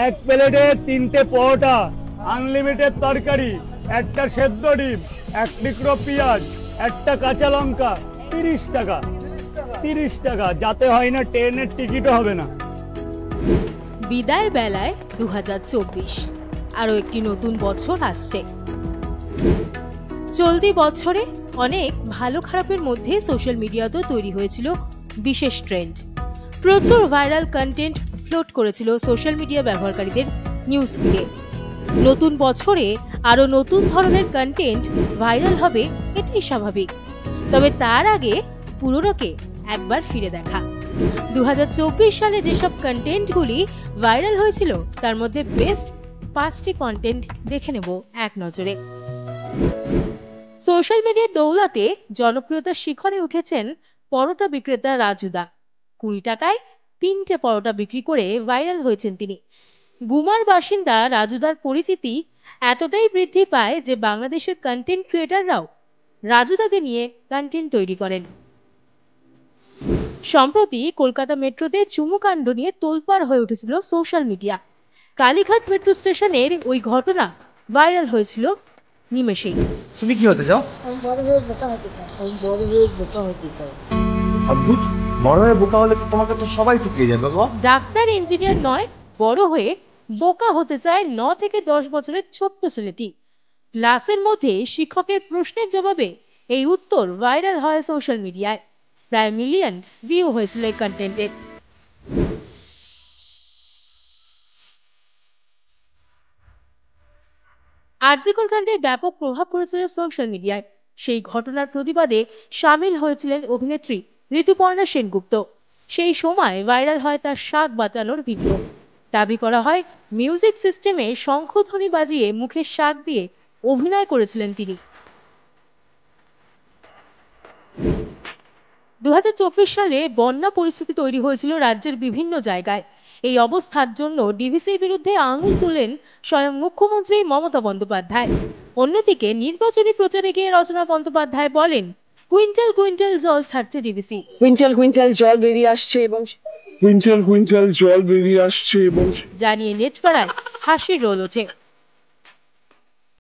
এক প্লেটে 3টে পরোটা, আনলিমিটেড তরকারি, একটা সেদ্ধ ডিম, এক টুকরো পেঁয়াজ, একটা কাঁচা লঙ্কা, 30 টাকা। 30 টাকা, যাতে হয় না ট্রেনের টিকিটও হবে না। বিদায় বেলায় 2024, আরো একটি নতুন বছর আসছে। চলতি বছরে অনেক ভালো খারাপের মধ্যে সোশ্যাল মিডিয়াতেও তৈরি হয়েছিল বিশেষ ট্রেন্ড। প্রচুর ভাইরাল কন্টেন্ট ফ্লোট করেছিল সোশ্যাল মিডিয়া ব্যবহারকারীদের নিউজ ফিডে। নতুন বছরে আরো নতুন ধরনের কন্টেন্ট ভাইরাল হবে, এটাই স্বাভাবিক। তবে তার আগে পুরনোকে একবার ফিরে দেখা। 2024 সালে যেসব কন্টেন্টগুলি ভাইরাল হয়েছিল তার মধ্যে বেস্ট 5টি কন্টেন্ট দেখে নেব এক নজরে। সোশ্যাল মিডিয়ার দৌলতে জনপ্রিয়তার শিখরে উঠেছেন পরোটা বিক্রেতা রাজুদা। 20 টাকায় 3টে পরোটা বিক্রি করে ভাইরাল হয়েছেন তিনি। বুমার বাসিন্দা রাজুদার পরিচিতি এতটাই বৃদ্ধি পায় যে বাংলাদেশের কন্টেন্ট ক্রিয়েটাররাও রাজুদাকে নিয়ে কন্টেন্ট তৈরি করেন। সম্প্রতি কলকাতা মেট্রোতে চুমুকাণ্ড নিয়ে তোলপাড় হয়ে উঠেছিল সোশ্যাল মিডিয়া। কালীঘাট মেট্রো স্টেশনের ওই ঘটনা ভাইরাল হয়েছিল নিমেষেই। তুমি কি হতে চাও? অদ্ভুত, বড় হয়ে বোকা হলে তোমাকে তো সবাই ঠকিয়ে যাবে গো। ডাক্তার, ইঞ্জিনিয়ার নয়, বড় হয়ে বোকা হতে চায় 9 থেকে 10 বছরের ছোট্ট ছেলেটি। ক্লাসের মধ্যে শিক্ষকের প্রশ্নের জবাবে এই উত্তর ভাইরাল হয় সোশ্যাল মিডিয়ায়। প্রায় মিলিয়ন ভিউ হয়েছিল এই কন্টেন্টে। আরজিকর কাণ্ডের ব্যাপক প্রভাব পড়েছিল সোশ্যাল মিডিয়ায়। সেই ঘটনার প্রতিবাদে সামিল হয়েছিলেন অভিনেত্রী ঋতুপর্ণা সেনগুপ্ত। সেই সময় ভাইরাল হয় তার শাক বাঁচানোর ভিডিও। দাবি করা হয় মিউজিক সিস্টেমে শঙ্খধ্বনি বাজিয়ে মুখে শাক দিয়ে অভিনয় করেছিলেন তিনি। 2024 সালে বন্যা পরিস্থিতি তৈরি হয়েছিল রাজ্যের বিভিন্ন জায়গায়। এই অবস্থার জন্য ডিভিসির বিরুদ্ধে আঙুল তুলেন স্বয়ং মুখ্যমন্ত্রী মমতা বন্দ্যোপাধ্যায়। অন্যদিকে নির্বাচনী প্রচারে গিয়ে রচনা বন্দ্যোপাধ্যায় বলেন, কুইন্টাল কুইন্টাল জল ছাড়ছে ডিভিসি। কুইন্টাল কুইন্টাল জল বেরিয়ে আসছে এবং জানিয়ে নেট পাড়ায় হাসির রোল ওঠে।